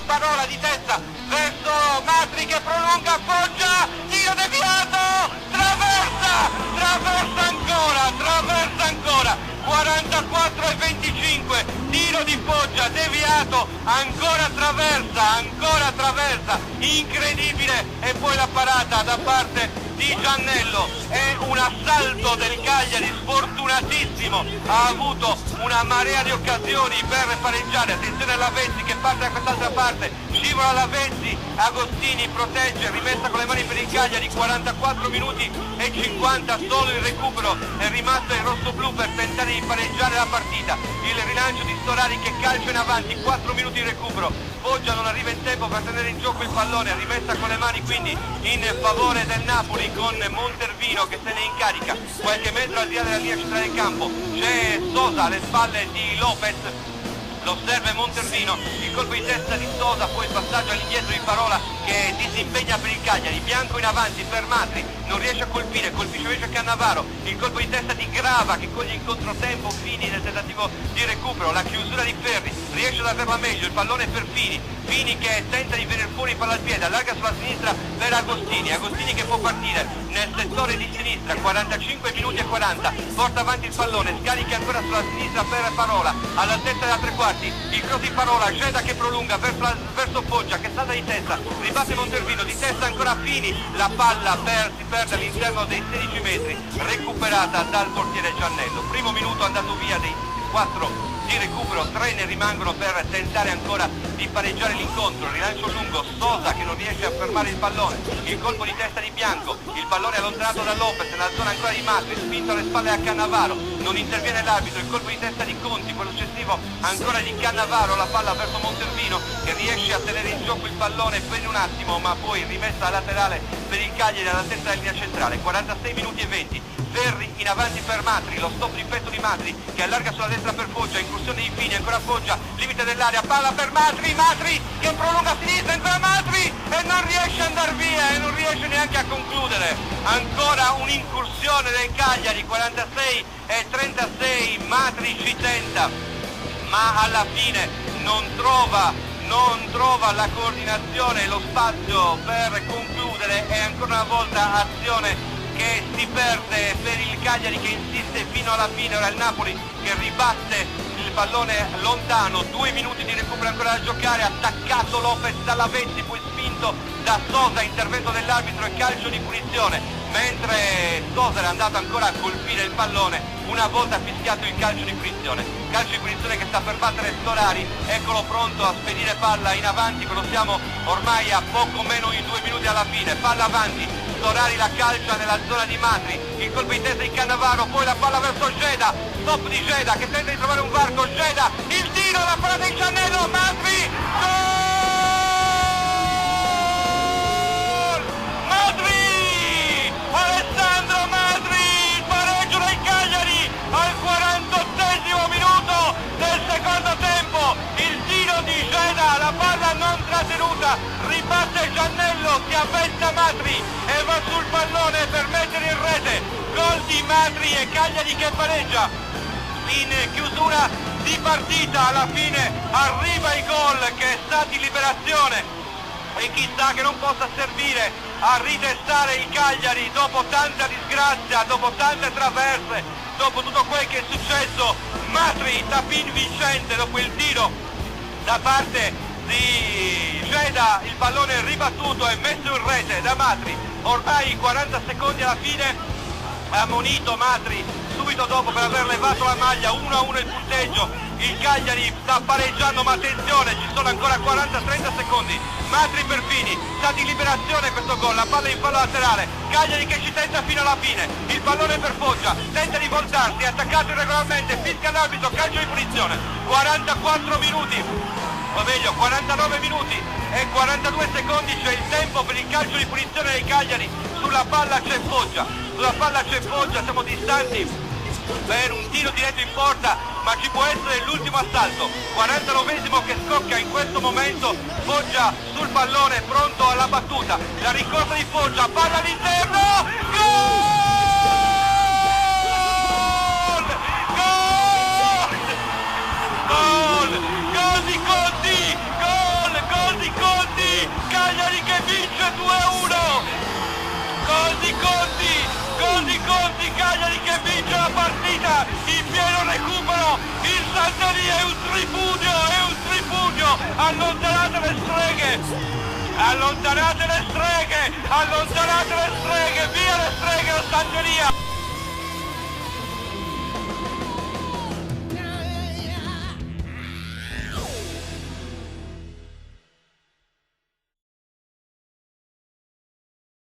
Parola di testa verso Matri che prolunga, appoggia, tiro deviato, traversa ancora, 44-25, tiro di Foggia, deviato, ancora traversa, incredibile, e poi la parata da parte di Giannello. È un assalto del Cagliari sfortunatissimo, ha avuto una marea di occasioni per pareggiare. Attenzione alla Vezzi che parte da quest'altra parte, scivola la Vezzi, Agostini protegge, rimessa con le mani per il Cagliari, 44 minuti e 50, solo il recupero è rimasto il rossoblu per tentare di pareggiare la partita. Il rilancio di Storari che calcia in avanti, 4 minuti di recupero, Foggia non arriva in tempo per tenere in gioco il pallone, rimessa con le mani quindi in favore del Napoli con Montervino che se ne incarica. Qualche metro al di là della linea centrale del campo c'è Sosa alle spalle di Lopez, lo serve Montervino, il colpo di testa di Sosa, poi il passaggio all'indietro di Parola che disimpegna per il Cagliari, Bianco in avanti per Matri, non riesce a colpire, colpisce invece Cannavaro, il colpo di testa di Grava che coglie in controtempo Fini nel tentativo di recupero, la chiusura di Ferri, riesce ad averla meglio, il pallone per Fini che tenta di venire fuori palla al piede, allarga sulla sinistra per Agostini che può partire nel settore di sinistra, 45 minuti e 40, porta avanti il pallone, scarica ancora sulla sinistra per Parola, all'altezza della tre quarti, il cross di Parola, Geda che prolunga verso Foggia che salta di testa, ribatte Montervino, di testa ancora Fini, la palla si perde all'interno dei 16 metri, recuperata dal portiere Giannello. Primo minuto andato via dei 4 di recupero, 3 ne rimangono per tentare ancora di pareggiare l'incontro, rilancio lungo, Sosa che non riesce a fermare il pallone, il colpo di testa di Bianco, il pallone allontanato da Lopez nella zona ancora di Matri, spinto alle spalle a Cannavaro, non interviene l'arbitro, il colpo di testa di Conti, quello successivo ancora di Cannavaro, la palla verso Montervino che riesce a tenere in gioco il pallone per un attimo ma poi rimessa laterale per il Cagliari all'altezza della linea centrale, 46 minuti e 20. Ferri in avanti per Matri, lo stop di petto di Matri che allarga sulla destra per Foggia, incursione di Fini, ancora Foggia, limite dell'area, palla per Matri che prolunga a sinistra, ancora Matri e non riesce ad andare via e non riesce neanche a concludere. Ancora un'incursione del Cagliari, 46 e 36, Matri ci tenta ma alla fine non trova la coordinazione e lo spazio per concludere e ancora una volta azione che si perde per il Cagliari che insiste fino alla fine. Ora il Napoli che ribatte il pallone lontano, 2 minuti di recupero ancora da giocare, attaccato Lopez dalla Vezzi, poi spinto da Sosa, intervento dell'arbitro e calcio di punizione, mentre Sosa era andato ancora a colpire il pallone una volta fischiato il calcio di punizione che sta per battere Storari, eccolo pronto a spedire palla in avanti, però siamo ormai a poco meno di 2 minuti alla fine, palla avanti, Storari la calcia nella zona di Matri, il colpo di testa di Cannavaro, poi la palla verso Geda, stop di Geda che tenta di trovare un varco, Geda, il tiro, la palla del Giannello, Matri, gol! Matri! Alessandro Matri, il pareggio del Cagliari al 48esimo minuto del secondo tempo, il tiro di Geda, la palla non trattenuta, ribatte Giannello che avventa Matri e va sul pallone per mettere in rete, gol di Matri e Cagliari che pareggia in chiusura di partita. Alla fine arriva il gol che sa di liberazione e chissà che non possa servire a ritestare il Cagliari dopo tanta disgrazia, dopo tante traverse, dopo tutto quel che è successo. Matri tapin vincente dopo il tiro da parte di Geda, il pallone ribattuto e messo in rete da Matri, ormai 40 secondi alla fine, ammonito Matri subito dopo per aver levato la maglia, 1-1 il punteggio, il Cagliari sta pareggiando ma attenzione, ci sono ancora 40-30 secondi, Matri per Fini, sta di liberazione questo gol, la palla in fallo laterale, Cagliari che ci tenta fino alla fine, il pallone per Foggia, tenta di voltarsi, attaccato irregolarmente, fischia l'arbitro, calcio di punizione, 44 minuti, o meglio 49 minuti e 42 secondi c'è il tempo per il calcio di punizione dei Cagliari, sulla palla c'è Foggia, siamo distanti per un tiro diretto in porta ma ci può essere l'ultimo assalto, 49esimo che scocca in questo momento, Foggia sul pallone pronto alla battuta, la ricorsa di Foggia, palla all'interno, gol! allontanate le streghe, allontanate le streghe, allontanate le streghe, via le streghe, ostanteria!